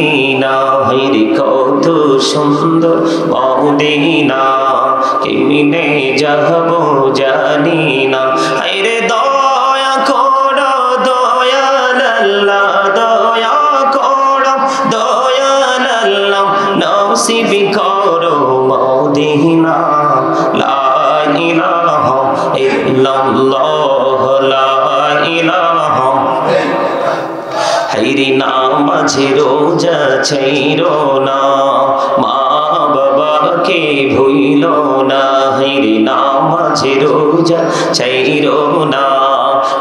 Medina হইরে কত সুন্দর Medina কেমনে যাব জানি না হায়রে দয়া করো দয়াল আল্লাহ দয়া করো দয়াল আল্লাহ নসিব করো মদিনা লা ইলাহা ইল্লাল্লাহ লা ইলাহা হায়রে নামাজে রোজা ছাইরো না মা বাবাকে ভুইলো না হায়রে নামাজে রোজা ছাইরো না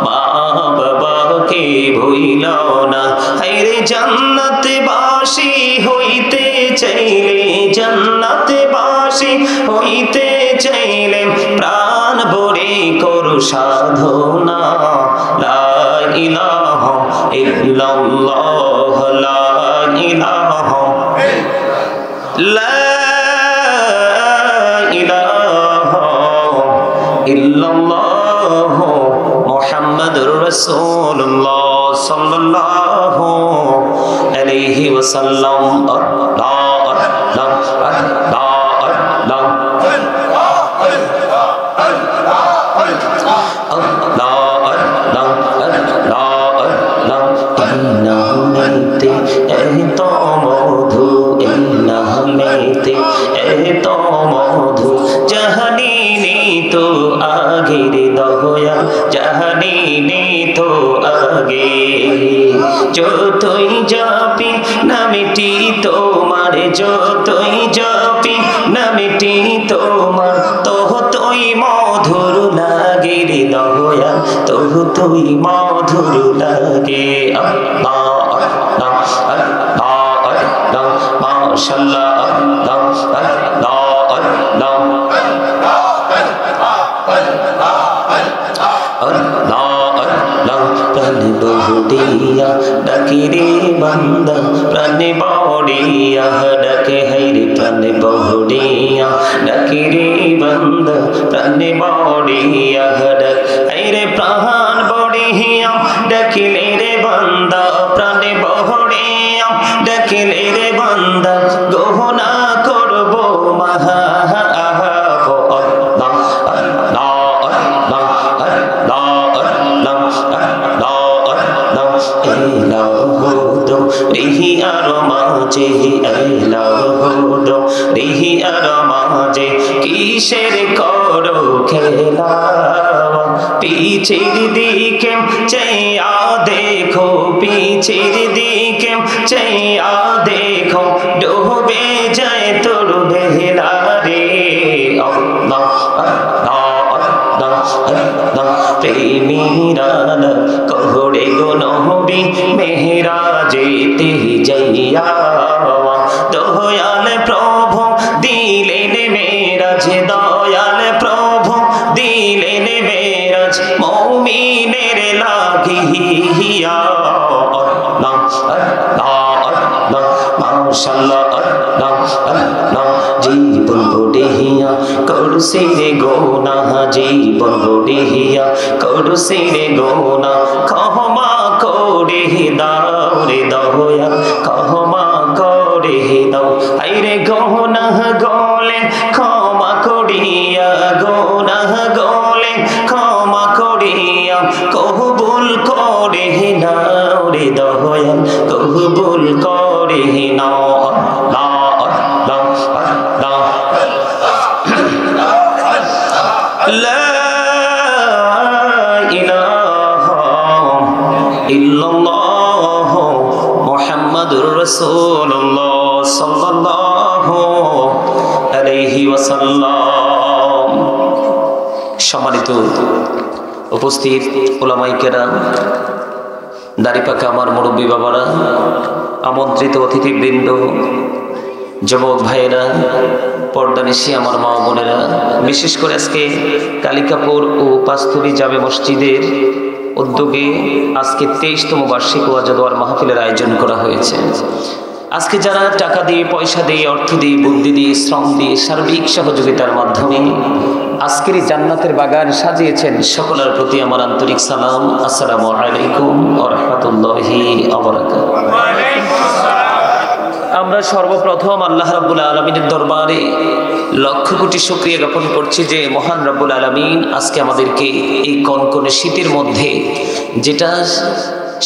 মা বাবাকে ভুইলো না হায়রে জান্নাতবাসী হইতে চাইলে জান্নাতবাসী হইতে চাইলে প্রাণ ভরে করো সাধনা লা ইলাহা ইল্লাল্লাহ লা ইলাহা লা ইলাহা ইল্লাল্লাহ মুহাম্মাদুর রাসূলুল্লাহ সাল্লাল্লাহু আলাইহি ওয়াসাল্লাম আল্লাহ আল্লাহ আল্লাহ যতই জপি নামটি তোমার যতই জপি নামটি তোমার ততই মধুর লাগে রে দয়া ততই মধুর লাগে আল্লাহ আল্লাহ আল্লাহ আল্লাহ মাশাআল্লাহ আল্লাহ আল্লাহ আল্লাহ প্রাণে বহুদিয়া ডাকি রে বান্দা প্রাণে বড়িয়া ডাকে হাইরে প্রাণে বহুদিয়া ডাকি রে বান্দা প্রাণে বড়িয়া ডাক হাইরে প্রাণ বড়িয়া ডাকিলে রে বান্দা প্রাণে বড়িয়া ডাকিলে রে বান্দা গহনা করব মহা রিহি আর মাঝে এলাহুদো রিহি আর মাঝে কিসের করো খেলা পিছের দিকে চাইয়া দেখো পিছের দিকে চাইয়া দেখো ডুবে যায় তোর বেলা রে আল্লাহ আল্লাহ আল্লাহ আল্লাহ প্রেমীরা কোহড়ে গো নবী মেহরাজেতে যাইয়া দয়াল প্রভু দিলেন মেরাজ দয়াল প্রভু দিলেন মেরাজ মুমিনের লাগিয়া আল্লাহ আল্লাহ আল্লাহ মাশাআল্লাহ আল্লাহ আল্লাহ জীবন বড়িয়া করছে রে গোনা জীবন বড়িয়া করছে রে গোনা ক্ষমা করে দাও রে দয়া ক্ষমা করে দাও আইরে গোনা গলে ক্ষমা করিয়া গোনা গলে ক্ষমা করিয়া কবুল করে নাও রে দয়া কবুল করে নাও আল্লাহ আল্লাহ আল্লাহ লা ইলাহা ইল্লাল্লাহ মুহাম্মাদুর রাসূলুল্লাহ সাল্লাল্লাহু আলাইহি ওয়াসাল্লাম। সম্মানিত উপস্থিত উলামায়ে কেরাম, দাড়িপাকা আমার মুরব্বী বাবারা, আমন্ত্রিত অতিথিবৃন্দ, যুবক ভাইয়েরা, পর্দানিশী আমার মা বোনেরা, বিশেষ করে আজকে কালিকাপুর ও পাঁচতুবি জামে মসজিদের উদ্যোগে আজকে 23তম বার্ষিক ওয়াজ দোয়ার মাহফিলের আয়োজন করা হয়েছে। আজকে যারা টাকা দিয়ে, পয়সা দিয়ে, অর্থ দিয়ে, বুদ্ধি দিয়ে, শ্রম দিয়ে, সার্বিক সহযোগিতার মাধ্যমে আজকের জান্নাতের বাগান সাজিয়েছেন, সকলের প্রতি আমার আন্তরিক সালাম। আসসালামু আলাইকুম ওয়া রাহমাতুল্লাহি ওয়া বারাকাতুহু। আমরা সর্বপ্রথম আল্লাহ রাব্বুল আলামিনের দরবারে লক্ষ কোটি শুকরিয়া জ্ঞাপন করছি যে মহান রাব্বুল আলামিন আজকে আমাদেরকে এই কনকনে শীতের মধ্যে, যেটা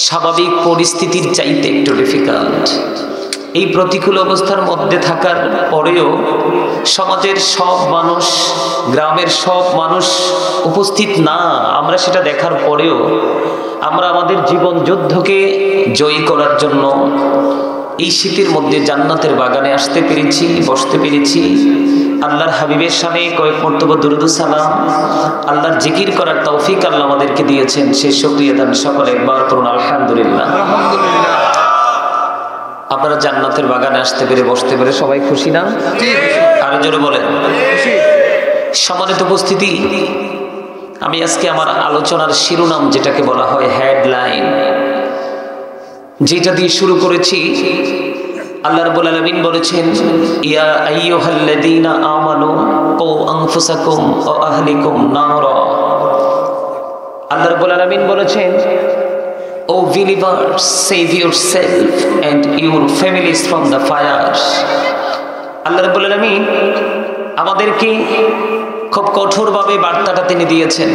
স্বাভাবিক পরিস্থিতির চাইতে একটু ডিফিকাল্ট, এই প্রতিকূল অবস্থার মধ্যে থাকার পরেও সমাজের সব মানুষ, গ্রামের সব মানুষ উপস্থিত না, আমরা সেটা দেখার পরেও আমরা আমাদের জীবন যুদ্ধকে জয়ী করার জন্য এই শীতের মধ্যে জান্নাতের বাগানে আসতে পেরেছি, বসতে পেরেছি। আল্লাহর হাবিবের সামনে কয়েক মর্তবা দুরূদ ও সালাম, আল্লাহর জিকির করার তৌফিক আল্লাহ আমাদেরকে দিয়েছেন, সেই শুকরিয়া দান সকলে একবার করুন আলহামদুলিল্লাহ। আপনারা জান্নাতের বাগানে আসতে পেরে, বসতে পেরে সবাই খুশি না? আরো জোরে বলেন। সম্মানিত উপস্থিতি, আমি আজকে আমার আলোচনার শিরোনাম যেটাকে বলা হয় হেডলাইন, যেটা দিয়ে শুরু করেছি, আল্লাহ রাব্বুল আলামিন বলেছেন, ইয়া আইয়ুহাল্লাযীনা আমানু কু আনফুসাকুম ওয়া আহলিকুম নারা। আল্লাহ রাব্বুল আলামিন বলেছেন, O believers, save yourself and your families from the fire. আল্লাহ রাব্বুল আলামিন আমাদেরকে খুব কঠোরভাবে বার্তাটা তিনি দিয়েছেন।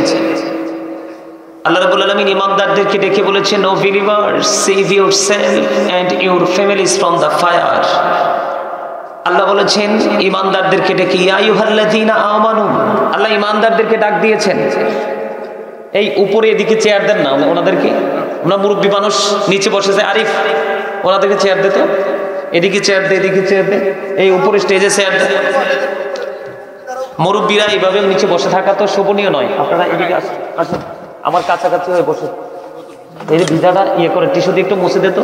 আল্লাহ রাব্বুল আলামিন ঈমানদারদেরকে ডেকে বলেছেন, O believers, save yourself and your families from the fire. Allah বলেছেন ঈমানদারদেরকে ডেকে, ইয়া আইয়ুহাল্লাযীনা আমানু। আল্লাহ ঈমানদারদেরকে ডাক দিয়েছেন। এই উপরে এদিকে চেয়ার দেন না ওনাদেরকে, ওনার মুরব্বী মানুষ নিচে বসেছে, আরিফ ওনাদেরকে চেয়ার দে তো, এদিকে চেয়ার দে, এদিকে চেয়ার দে, এই উপরে স্টেজে চেয়ার দে। মুরব্বীরা এইভাবে নিচে বসে থাকা তো শোভনীয় নয়, আপনারা এদিকে আসুন, আমার কাছাকাছি হয়ে বসে, এই ভিজাটা ইয়ে করে টিস্যু দিয়ে একটু মুছে দে তো।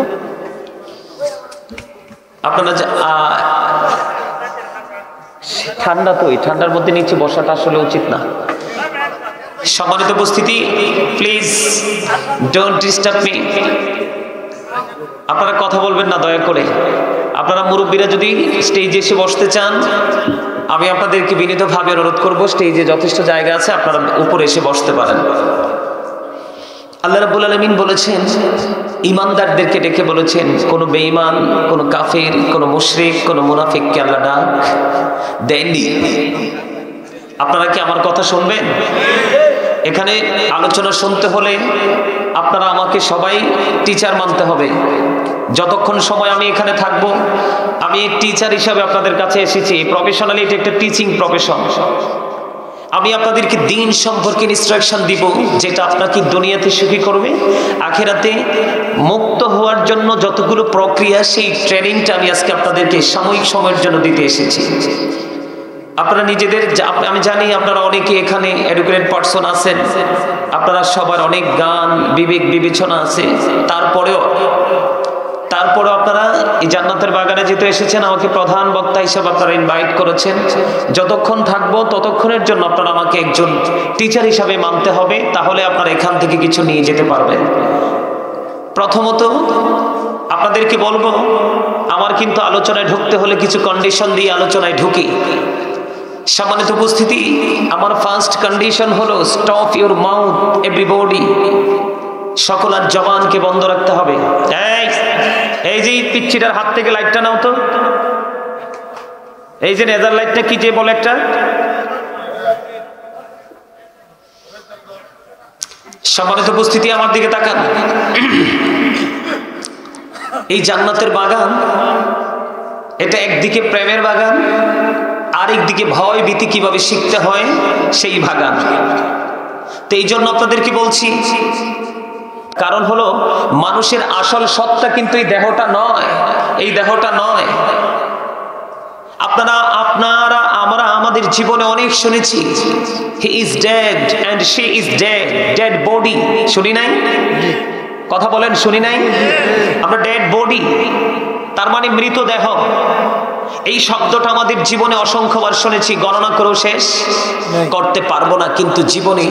আপনারা ঠান্ডা তো, এই ঠান্ডার মধ্যে নিচে বসাটা আসলে উচিত না। সম্মানিত উপস্থিতি, প্লিজ ডোন্ট ডিস্টার্ব মি। আপনারা কথা বলবেন না দয়া করে। আপনারা মুরব্বীরা যদি স্টেজে এসে বসতে চান, আমি আপনাদেরকে বিনীতভাবে অনুরোধ করব, স্টেজে যথেষ্ট জায়গা আছে, আপনারা উপরে এসে বসতে পারেন। আল্লাহ রাব্বুল আলামিন বলেছেন, ঈমানদারদেরকে ডেকে বলেছেন, কোন বেঈমান, কোন কাফির, কোন মুশরিক, কোন মুনাফিককে আল্লাহ ডাক দেননি। আপনারা কি আমার কথা শুনবেন? এখানে আলোচনা শুনতে হলে আপনারা আমাকে সবাই টিচার মানতে হবে। যতক্ষণ সময় আমি এখানে থাকব, আমি টিচার হিসাবে আপনাদের কাছে এসেছি। প্রফেশনালি এটা একটা টিচিং প্রফেশন। আমি আপনাদেরকে দিন সম্পর্কে ইনস্ট্রাকশন দিব, যেটা আপনাকে দুনিয়াতে সুখী করবে, আখিরাতে মুক্ত হওয়ার জন্য যতগুলো প্রক্রিয়া, সেই ট্রেনিংটা আমি আজকে আপনাদেরকে সাময়িক সময়ের জন্য দিতে এসেছি। আপনারা নিজেদের, আমি জানি আপনারা অনেকে এখানে এডুকেটেড পারসন আছেন, আপনারা সবার অনেক জ্ঞান, বিবেক, বিবেচনা আছে, তারপরেও আপনারা এই জান্নাতের বাগানে যেতে এসেছেন, আমাকে প্রধান বক্তা হিসেবে আপনারা ইনভাইট করেছেন। যতক্ষণ থাকবো ততক্ষণের জন্য আপনারা আমাকে একজন টিচার হিসাবে মানতে হবে, তাহলে আপনারা এখান থেকে কিছু নিয়ে যেতে পারবেন। প্রথমত আপনাদেরকে বলবো, আমার কিন্তু আলোচনায় ঢুকতে হলে কিছু কন্ডিশন দিয়ে আলোচনায় ঢুকি। সম্মানিত উপস্থিতি, আমার ফার্স্ট কন্ডিশন হলো, স্টপ ইউর মাউথ এভরিবডি। সকলের জবানকে বন্ধ রাখতে হবে। এই যে পিচ্ছিটার হাত থেকে লাইটটা নাও তো, এই যে নেজার লাইটটা কি যে বলে একটা, সম্মানিত উপস্থিতি আমার দিকে তাকান। এই জান্নাতের বাগান, এটা একদিকে প্রেমের বাগান, আরেকদিকে ভয় ভীতি কিভাবে শিখতে হয় সেই বাগান। তো এই জন্য আপনাদেরকে বলছি, কারণ হলো মানুষের আসল সত্তা কিন্তু এই দেহটা নয়, এই দেহটা নয়। আপনারা আমরা আমাদের জীবনে অনেক শুনেছি, he is dead and she is dead, dead body. শুনি নাই? কথা বলেন, শুনি নাই? আমরা ডেড বডি, তার মানে মৃতদেহ। এই শব্দটা আমাদের জীবনে অসংখ্যবার শুনেছি, গণনা করেও শেষ করতে পারবো না। কিন্তু জীবনে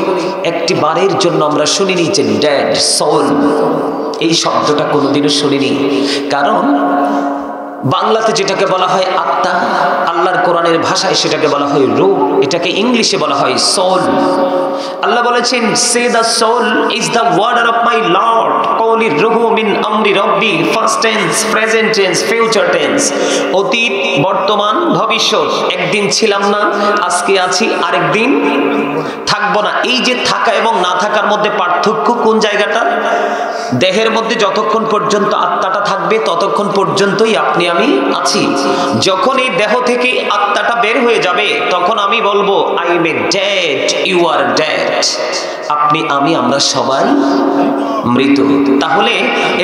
একটি বারের জন্য আমরা শুনিনি যে ডেড সোল, এই শব্দটা কোনোদিনও শুনিনি। কারণ বাংলাতে যেটাকে বলা হয় আত্মা, আল্লাহ আল্লাহর কোরআনের ভাষায় সেটাকে বলা হয় রূহ, এটাকে ইংলিশে বলা হয় সোল। আল্লাহ বলেছেন, say the soul is the order of my lord, কওলি রূহু মিন আমরি রব্বি, first tense, present tense, future tense, অতীত, বর্তমান, ভবিষ্যৎ। একদিন ছিলাম না, আজকে আছি, আরেকদিন থাকবো না। এই যে থাকা এবং না থাকার মধ্যে পার্থক্য কোন জায়গাটা? দেহের মধ্যে যতক্ষণ পর্যন্ত আত্মাটা থাকবে ততক্ষণ পর্যন্তই আপনি আমি আছি। যখন এই দেহ থেকে আত্মাটা বের হয়ে যাবে তখন আমি বলবো, I am a dead, you are dead. আপনি আমি আমরা সবাই মৃত। তাহলে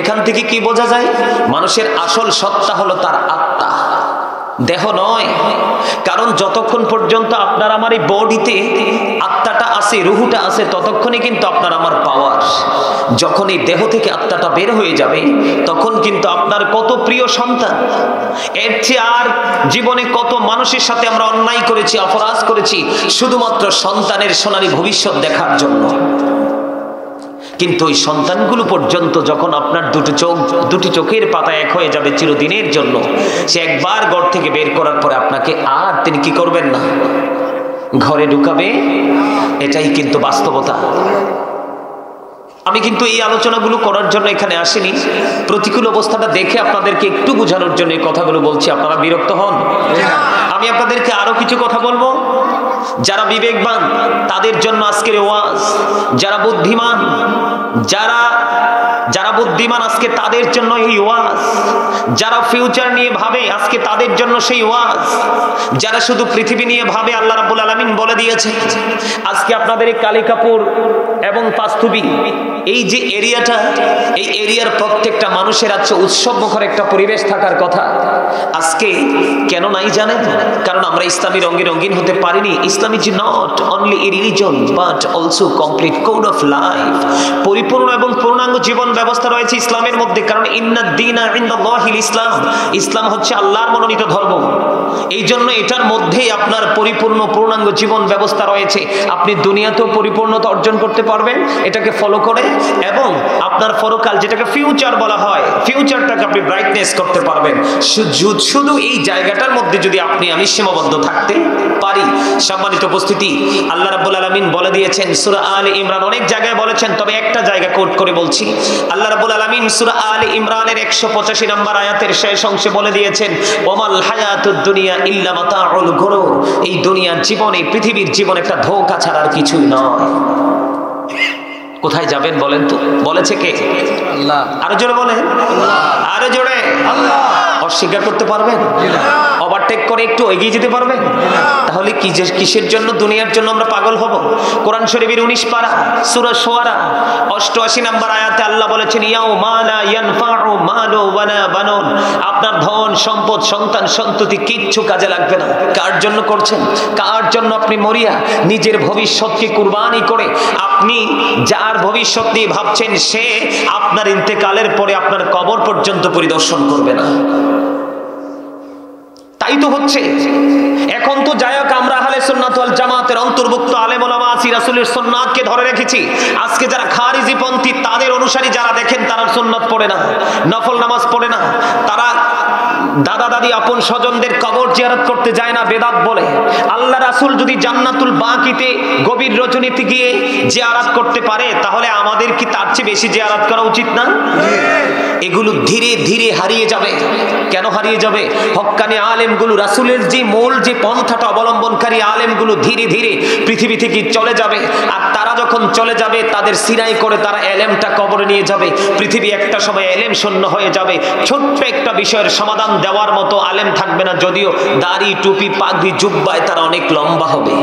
এখান থেকে কি বোঝা যায়? মানুষের আসল সত্তা হলো তার আত্মা, দেহ নয়। কারণ যতক্ষণ পর্যন্ত আপনার আমার এই বডিতে আত্মাটা আছে, রুহুটা আছে, ততক্ষণই কিন্তু আপনার আমার পাওয়ার। যখন এই দেহ থেকে আত্মাটা বের হয়ে যাবে তখন কিন্তু আপনার কত প্রিয় সন্তান, এর চেয়ে আর জীবনে কত মানুষের সাথে আমরা অন্যায় করেছি, অপরাধ করেছি শুধুমাত্র সন্তানের সোনালী ভবিষ্যৎ দেখার জন্য। কিন্তু ওই সন্তানগুলো পর্যন্ত যখন আপনার দুটি চোখের পাতা এক হয়ে যাবে চিরদিনের জন্য, সে একবার ঘর থেকে বের করার পরে আপনাকে আর তিনি কি করবেন না, ঘরে ঢুকাবে। এটাই কিন্তু বাস্তবতা। আমি কিন্তু এই আলোচনাগুলো করার জন্য এখানে আসিনি, প্রতিকূল অবস্থাটা দেখে আপনাদেরকে একটু বোঝানোর জন্য এই কথাগুলো বলছি। আপনারা বিরক্ত হন? আমি আপনাদেরকে আরো কিছু কথা বলবো। যারা বিবেকবান তাদের জন্য আজকের ওয়াজ, যারা বুদ্ধিমান যারা বুদ্ধিমান আজকে তাদের জন্য এই ওয়াজ, যারা ফিউচার নিয়ে ভাবে আজকে তাদের জন্য সেই ওয়াজ, যারা শুধু পৃথিবী নিয়ে ভাবে আল্লাহ রাব্বুল আলামিন বলে দিয়েছে আজকে আপনাদের এই কালিকাপুর এবং পাঁচতুবি এই যে এরিয়াটা, এই এরিয়ার প্রত্যেকটা মানুষের আছে উৎসব মুখর একটা পরিবেশ থাকার কথা। আজকে কেন নাই জানেন? কারণ আমরা ইসলামী রঙে রঙিন হতে পারিনি। Islam is not only a religion but also complete code of life. পরিপূর্ণ এবং পূর্ণাঙ্গ জীবন ব্যবস্থা রয়েছে ইসলামের মধ্যে। কারণ ইন্নাদ দীনা ইনদাল্লাহিল ইসলাম, ইসলাম হচ্ছে আল্লাহর মনোনীত ধর্ম। এই জন্য এটার মধ্যেই আপনার পরিপূর্ণ পূর্ণাঙ্গ জীবন ব্যবস্থা রয়েছে। আপনি দুনিয়াতেও পরিপূর্ণতা অর্জন করতে পারবেন এটাকে ফলো করে, এবং আপনার পরকাল যেটাকে ফিউচার বলা হয়, ফিউচারটাকে আপনি ব্রাইটনেস করতে পারবেন। শুধু এই জায়গাটার মধ্যে যদি আপনি আমি সীমাবদ্ধ থাকতে পারি। সম্মানিত উপস্থিতি, আল্লাহ রাব্বুল আলামিন বলে দিয়েছেন সূরা আলে ইমরান, অনেক জায়গায় বলেছেন, তবে একটা জায়গা কোট করে বলছি। আল্লাহ রাব্বুল আলামিন সূরা আলে ইমরানের 185 নম্বর আয়াতের শেষ অংশে বলে দিয়েছেন, ওয়ামাল হায়াতুদ দুনিয়া ইল্লা মাতাউল গুরুর। এই দুনিয়ার জীবন, এই পৃথিবীর জীবন একটা ধোঁকা ছাড়া আর কিছুই নয়। কোথায় যাবেন বলেন তো? বলেছে কে? আল্লাহ। আরো জোরে বলেন আল্লাহ। আরো জোরে আল্লাহ। অস্বীকার করতে পারবেন? ওভারটেক করে একটু এগিয়ে যেতে পারবেন? তাহলে কিসের জন্য দুনিয়ার জন্য আমরা পাগল হব? কোরআন শরীফের 19 পারা সূরা শুআরা 88 নম্বর আয়াতে আল্লাহ বলেছেন, ইয়াউমা লা ইয়ানফাউ মালু ওয়ালা বানুন। আপনার ধন সম্পদ সন্তান সন্ততি কিচ্ছু কাজে লাগবে না। কার জন্য করছেন? কার জন্য আপনি মরিয়া নিজের ভবিষ্যৎকে কুরবানি করে আপনি যার ভবিষ্যৎ নিয়ে ভাবছেন সে আপনার ইন্তেকালের পরে আপনার কবর পর্যন্ত পরিদর্শন করবে না। তাই তো হচ্ছে এখন। তো যাই হোক, আমরা আহলে সুন্নাত ওয়াল জামাতের অন্তর্ভুক্ত আলেম ওলামা আছি, রাসূলের সুন্নাতকে ধরে রেখেছি। আজকে যারা খারিজি পন্থী তাদের অনুসারী যারা দেখেন তারা সুন্নাত পড়ে না, নফল নামাজ পড়ে না, তারা দাদা দাদি আপন স্বজনদের কবর জিয়ারত করতে যায় না, বেদাত বলে। আল্লাহ রাসূল যদি জান্নাতুল বাকিতে গভীর রজনীতে গিয়ে জিয়ারত করতে পারে তাহলে আমাদের কি তার চেয়ে বেশি জিয়ারত করা উচিত না? এগুলো ধীরে ধীরে হারিয়ে যাবে। কেন হারিয়ে যাবে? হক্কানি আলেমগুলো, রাসূলের যে মূল যে পন্থাটা অবলম্বনকারী আলেমগুলো ধীরে ধীরে পৃথিবী থেকে চলে যাবে। আর তারা যখন চলে যাবে তাদের সিনাই করে তারা এলেমটা কবরে নিয়ে যাবে। পৃথিবী একটা সময় এলেম শূন্য হয়ে যাবে। ছোট্ট একটা বিষয়ের সমাধান দেওয়ার মতো আলেম থাকবে না, যদিও দাড়ি টুপি পাগড়ি জুব্বায় তারা অনেক লম্বা হবে।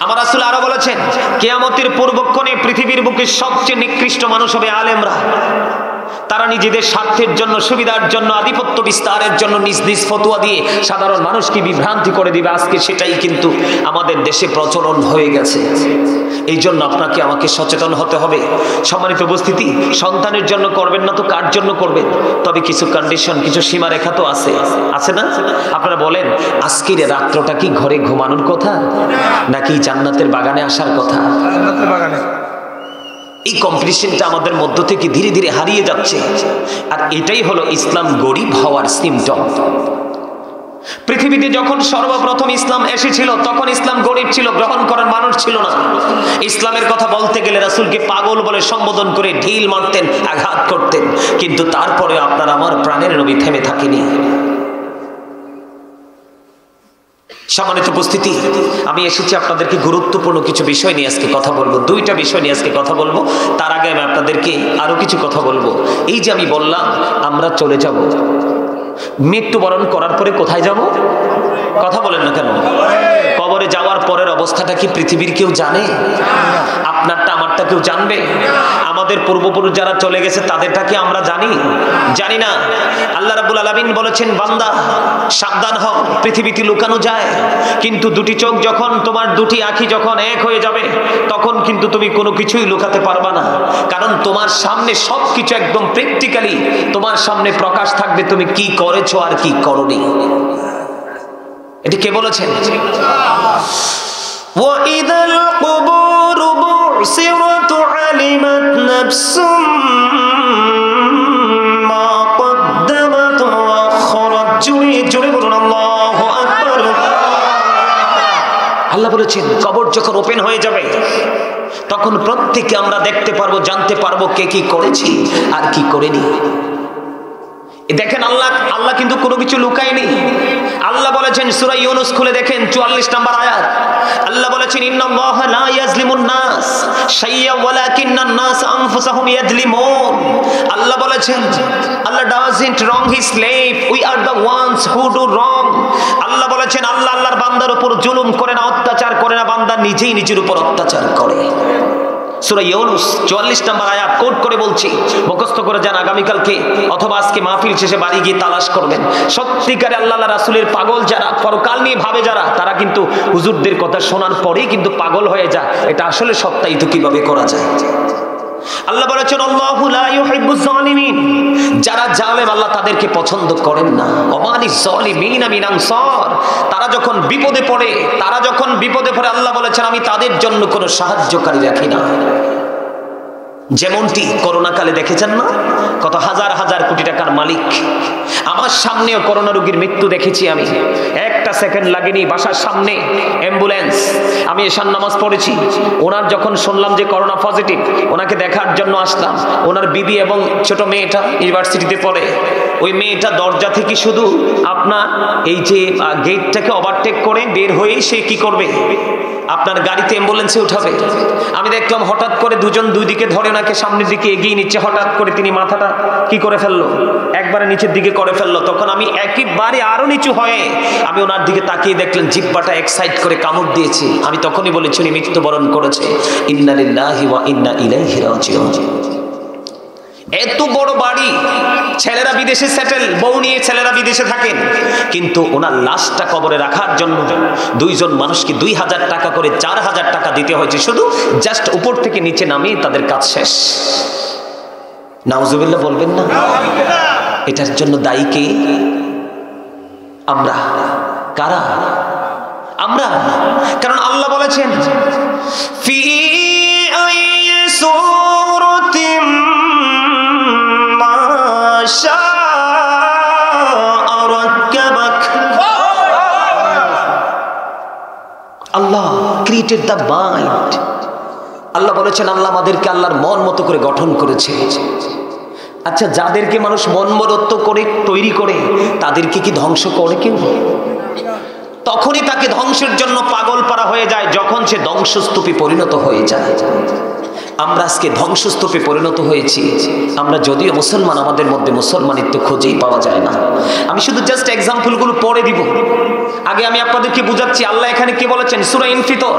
আমার রাসূল আরো বলেছেন, কিয়ামতের পূর্বক্ষণে পৃথিবীর বুকে সবচেয়ে নিকৃষ্ট মানুষ হবে আলেমরা। তারা নিজেদের স্বার্থের জন্য, সুবিধার জন্য, আধিপত্য বিস্তারের জন্য নিজ নিজ ফতোয়া দিয়ে সাধারণ মানুষকে বিভ্রান্তি করে দিবে। আজকে সেটাই কিন্তু আমাদের দেশে প্রচলন হয়ে গেছে। এই জন্য আপনাকে আমাকে সচেতন হতে হবে। সম্মানিত উপস্থিতি, সন্তানের জন্য করবেন না তো কার জন্য করবেন? তবে কিছু কন্ডিশন, কিছু সীমারেখা তো আছে, আছে না? আপনারা বলেন, আজকের রাত্রটা কি ঘরে ঘুমানোর কথা নাকি জান্নাতের বাগানে আসার কথা? জান্নাতের বাগানে। এই কম্পিটিশনটা আমাদের মধ্য থেকে ধীরে ধীরে হারিয়ে যাচ্ছে। আর এটাই হলো ইসলাম গরিব হওয়ার সিমটম। পৃথিবীতে যখন সর্বপ্রথম ইসলাম এসেছিল তখন ইসলাম গরিব ছিল, গ্রহণ করার মানুষ ছিল না। ইসলামের কথা বলতে গেলে রাসূলকে পাগল বলে সম্বোধন করে ঢিল মারতেন, আঘাত করতেন, কিন্তু তারপরে আপনার আমার প্রাণের নবী থেমে থাকেনি। সম্মানিত উপস্থিতি, আমি এসেছি আপনাদেরকে গুরুত্বপূর্ণ কিছু বিষয় নিয়ে আজকে কথা বলবো, দুইটা বিষয় নিয়ে আজকে কথা বলবো। তার আগে আমি আপনাদেরকে আরো কিছু কথা বলবো। এই যে আমি বললাম আমরা চলে যাব, মৃত্যুবরণ করার পরে কোথায় যাব? কথা বলেন না কেন? কবরে যাওয়ার পরের অবস্থাটা কি পৃথিবীর কেউ জানে? আপনারটা আমারটা কেউ জানবে? আমাদের পূর্বপুরুষ যারা চলে গেছে তাদেরটা কি আমরা জানি? জানি না। আল্লাহ রাব্বুল আলামিন বলেছেন, বান্দা সাবধান হও, পৃথিবীতে লুকানো যায়, কিন্তু দুটি চোখ যখন, তোমার দুটি আঁখি যখন এক হয়ে যাবে তখন কিন্তু তুমি কোনো কিছুই লুকাতে পারবা না, কারণ তোমার সামনে সবকিছু একদম প্র্যাকটিক্যালি তোমার সামনে প্রকাশ থাকবে, তুমি কি করেছো আর কি করনি। এটি কে বলেছেন? وَإِذَا الْقُبُورُ بُعْثِرَتْ عَلِمَتْ نَفْسٌ مَا قَدَّمَتْ وَأَخَّرَتْ। জোরে বলুন আল্লাহু আকবার। আল্লাহ বলেছেন কবর যখন ওপেন হয়ে যাবে তখন প্রত্যেকে আমরা দেখতে পারবো, জানতে পারবো কে কি করেছি আর কি করেনি। দেখেন আল্লাহ কিন্তু কোনো কিছু লুকায়নি। আল্লাহ বলেছেন সূরা ইউনূস খুলে দেখেন 44 নম্বর আয়াত। আল্লাহ বলেছেন ইন্নাল্লাহা লা ইয়াজলিমুন নাস শাইয়্যা ওয়ালাকিন্নান নাস আনফুসাহুম ইয়াজলিমুন। আল্লাহ বলেছেন আল্লাহ doesn't wrong his slave, we are the ones who do wrong। আল্লাহ বলেছেন আল্লাহর বান্দার উপর জুলুম করে না, অত্যাচার করে না, বান্দা নিজেই নিজের উপর অত্যাচার করে। সূরা ইউনূস 44 নম্বর আয়াত কোট করে বলছি, মুখস্থ করে যান, আগামীকালকে অথবা আজকে মাহফিল শেষে বাড়ি গিয়ে তালাশ করবেন। সত্যিকারে আল্লাহ রাসূলের পাগল যারা, পরকাল নিয়ে ভাবে যারা, তারা কিন্তু হুজুরদের কথা শোনার পরেই কিন্তু পাগল হয়ে যায়। এটা আসলে সত্যায়িত কিভাবে করা যায়? আল্লাহ বলেছেন আল্লাহু লা ইউহিব্বুজ জালিমিন, যারা জালেম আল্লাহ তাদেরকে পছন্দ করেন না। ওমানিজ জালিমিনা মিন আনসার, তারা যখন বিপদে পড়ে আল্লাহ বলেছেন আমি তাদের জন্য কোনো সাহায্যকারী রাখি না। যেমনটি করোনা কালে দেখেছেন না, কত হাজার হাজার কোটি টাকার মালিক। আমার সামনেও করোনা রোগীর মৃত্যু দেখেছি আমি, একটা সেকেন্ড লাগেনি, বাসার সামনে অ্যাম্বুলেন্স। আমি এশার নামাজ পড়েছি, ওনার যখন শুনলাম যে করোনা পজিটিভ, ওনাকে দেখার জন্য আসলাম। ওনার বিবি এবং ছোট মেয়েটা ইউনিভার্সিটিতে পড়ে। ওই মেয়েটা দরজা থেকে শুধু আপনার এই যে গেটটাকে ওভারটেক করে বের হয়ে সে কি করবে, আপনার গাড়িতে অ্যাম্বুলেন্সে উঠাবে। আমি দেখলাম হঠাৎ করে দুজন দুই দিকে ধরে ওনাকে সামনের দিকে এগিয়ে নিচ্ছে। হঠাৎ করে তিনি মাথাটা কি করে ফেললো, একবারে নিচের দিকে করে ফেললো। তখন আমি একেবারে আরো নিচু হয়ে আমি ওনার দিকে তাকিয়ে দেখলেন জিহ্বাটা এক্সাইট করে কামড় দিয়েছে। আমি তখনই বলেছি উনি মৃত্যুবরণ করেছে। ইন্না লিল্লাহি ওয়া ইন্না ইলাইহি রাজিউন। এত বড় বাড়ি, ছেলেরা বিদেশে সেটেল, বউ নিয়ে ছেলেরা বিদেশে থাকেন, কিন্তু ওনার লাশটা কবরে রাখার জন্য দুইজন মানুষকে 2000 টাকা করে 4000 টাকা দিতে হয়েছে, শুধু জাস্ট উপর থেকে নিচে নামিয়ে তাদের কাজ শেষ। নাউজুবিল্লাহ বলবেন না? এটার জন্য দায়ী কে? আমরা। কারা? আমরা। কারণ আল্লাহ বলেছেন ফি আইয়ি সূরাতিন আল্লাহ ক্রিয়েটেড দ্য মাইন্ড। আল্লাহ বলেছেন আল্লাহ আমাদেরকে আল্লাহর মন মতো করে গঠন করেছে। আচ্ছা, যাদেরকে মানুষ মন মতো করে তৈরি করে তাদেরকে কি ধ্বংস করে কেউ? তখনই তাকে ধ্বংসের জন্য পাগল পারা হয়ে যায় যখন সে ধ্বংসস্তূপে পরিণত হয়ে যায়। আমরা আজকে ধ্বংসস্তূপে পরিণত হয়েছি। আমরা যদিও মুসলমান, আমাদের মধ্যে মুসলমানিত্ব খুঁজেই পাওয়া যায় না। আমি শুধু জাস্ট এক্সাম্পলগুলো পড়ে দিব। আগে আমি আপনাদেরকে বুঝাচ্ছি আল্লাহ এখানে কি বলেছেন। সূরা ইনফিতর,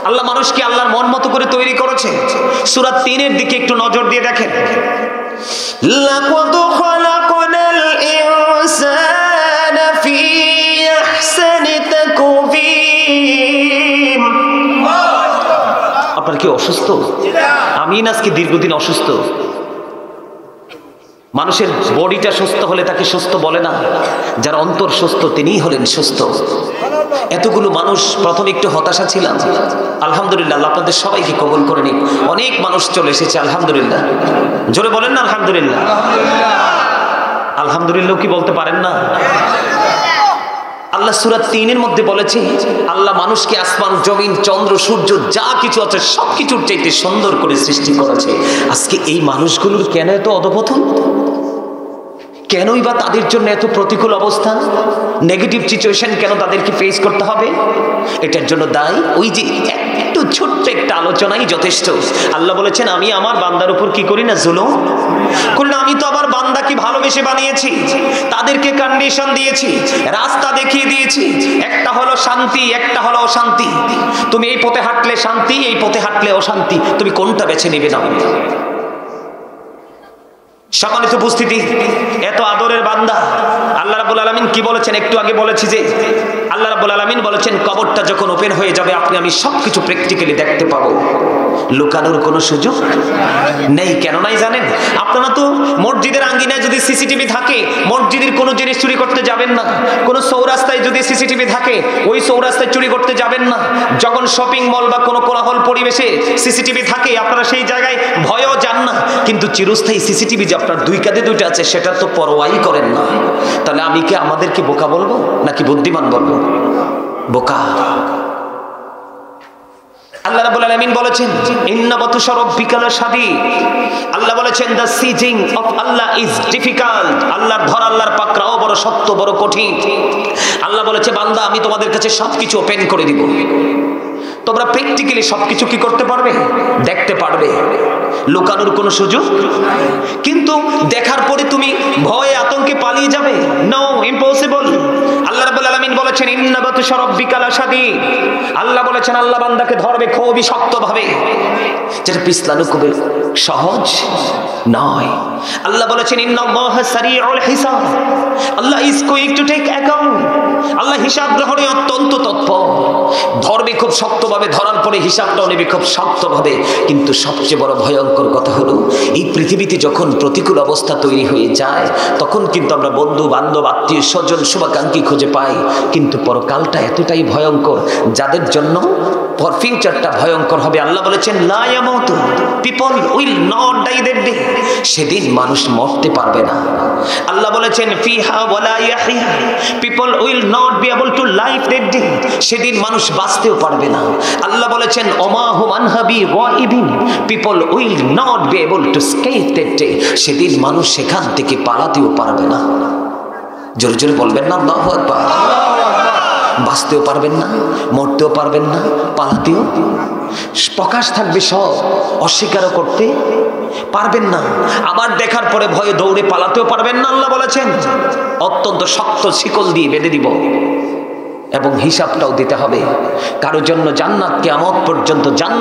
আল্লাহ মানুষকে আল্লাহর মন মতো করে তৈরি করেছে। সূরা 3 দিকে একটু নজর দিয়ে দেখেন। লাকাদ খালাকনাল ইনসানা ফি আহসানি তাকওয়িম। আপনার কি অসুস্থ? আমি আজকে দীর্ঘদিন অসুস্থ। মানুষের বডিটা সুস্থ হলে তাকে সুস্থ বলে না, যার অন্তর সুস্থ তিনিই হলেন সুস্থ। এতগুলো মানুষ, প্রথমে একটু হতাশা ছিলাম, আলহামদুলিল্লাহ আল্লাহ আপনাদের সবাইকে কবুল করে নিন। অনেক মানুষ চলে এসেছে, আলহামদুলিল্লাহ। জোরে বলেন না আলহামদুলিল্লাহ। আলহামদুলিল্লাহ কি বলতে পারেন না? আল্লাহ সূরা ৩-এর মধ্যে বলেছে আল্লাহ মানুষকে আসমান জমিন চন্দ্র সূর্য যা কিছু আছে সবকিছুর চাইতে সুন্দর করে সৃষ্টি করেছে। আজকে এই মানুষগুলোর কেন এত অধপতন? কেনই বা তাদের জন্য এত প্রতিকূল অবস্থা, নেগেটিভ সিচুয়েশন কেন তাদেরকে ফেস করতে হবে? এটার জন্য দায়ী ওই যে একটু ছোট্ট একটা আলোচনাই যথেষ্ট। আল্লাহ বলেছেন আমি আমার বান্দার উপর কি করি না, জুলুম করি না। আমি তো আমার বান্দাকে ভালোবেসে বানিয়েছি, তাদেরকে কন্ডিশন দিয়েছি, রাস্তা দেখিয়ে দিয়েছি। একটা হলো শান্তি, একটা হলো অশান্তি। তুমি এই পথে হাঁটলে শান্তি, এই পথে হাঁটলে অশান্তি, তুমি কোনটা বেছে নেবে না? সম্মানিত উপস্থিতি, এত আদরের বান্দা আল্লাহ রাব্বুল আলামিন কি বলেছেন? একটু আগে বলেছি যে আল্লাহ রাব্বুল আলামিন বলেছেন কবরটা যখন ওপেন হয়ে যাবে আপনি আমি সবকিছু প্র্যাকটিক্যালি দেখতে পাবো, লুকানোর কোনো সুযোগ নেই। কেন নাই জানেন? আপনারা তো মসজিদের আঙ্গিনায় যদি সিসিটিভি থাকে মসজিদের কোনো জিনিস চুরি করতে যাবেন না, কোনো চৌরাস্তায় যদি সিসিটিভি থাকে ওই চৌরাস্তায় চুরি করতে যাবেন না। যখন শপিং মল বা কোনো কোলাহল পরিবেশে সিসিটিভি থাকে আপনারা সেই জায়গায় ভয়ও যান না। কিন্তু চিরস্থায়ী সিসিটিভি যে আপনার দুই কাঁধে দুইটা আছে সেটা তো পরোয়াই করেন না। তাহলে আমি কি আমাদেরকে বোকা বলবো নাকি বুদ্ধিমান বলবো? বোকা। আল্লাহ রাব্বুল আলামিন বলেছেন ইন্না বাতুশা রাব্বিকা লাশাদীদ। আল্লাহ বলেছেন the seizing of Allah is difficult. আল্লাহর ধর, আল্লাহর পাকড়াও বড় শক্ত, বড় কঠিন। আল্লাহ বলেছে বান্দা আমি তোমাদের কাছে সবকিছু ওপেন করে দিব, তোমরা প্র্যাকটিক্যালি সবকিছু কি করতে পারবে, দেখতে পারবে, লুকানোর কোনো সুযোগ। কিন্তু দেখার পরে তুমি ভয়ে আতঙ্কে পালিয়ে যাবে? No, impossible. আল্লাহ রাব্বুল আলামিন বলেছেন ইন্না বাতুশা রাব্বিকা লাশাদীদ। আল্লাহ বলেছেন আল্লাহ বান্দাকে ধরবে খুবই শক্তভাবে, যেটা পিছলানো খুব সহজ নয়। আল্লাহ বলেছেন ইন্নাল্লাহা সারিউল হিসাব। Allah is quick to take account. Allah হিসাব গ্রহণে অত্যন্ত তৎপর। ধরবে খুব শক্তভাবে, ধরার পরে হিসাবটাও নেবে খুব শক্তভাবে। কিন্তু সবচেয়ে বড় ভয়ঙ্কর কথা হলো এই পৃথিবীতে যখন প্রতিকূল অবস্থা তৈরি হয়ে যায় তখন কিন্তু আমরা বন্ধু বান্ধব আত্মীয় স্বজন শুভাকাঙ্ক্ষী খুঁজে পাই। কিন্তু পরকালটা এতটাই ভয়ঙ্কর যাদের জন্য ফিউচারটা ভয়ঙ্কর হবে। আল্লাহ বলেছেন লা ইয়ামুতু, people will not die that day. সেদিন মানুষ মরতে পারবে না। আল্লাহ বলেছেন ফিহা ওয়ালা ইয়াহইয়া, people will not be able to live that day. সেদিন মানুষ বাঁচতেও পারবে না। আল্লাহ বলেছেন ওমা হুম আনহা বিগাইবিন, people will not be able to escape that day. সেদিন মানুষ সেখান থেকে পালাতেও পারবে না। জোরে জোরে বলবেন না আল্লাহু আকবার। বাঁচতেও পারবেন না, মরতেও পারবেন না, পালাতেও প্রকাশ থাকবে সব, অস্বীকারও করতে পারবেন না। আবার দেখার পরে ভয়ে দৌড়ে পালাতেও পারবেন না। আল্লাহ বলেছেন অত্যন্ত শক্ত শিকল দিয়ে বেঁধে দিব এবং হিসাবটাও দিতে হবে। কারোর জন্য জান্নাত কিয়ামত পর্যন্ত জান্নাত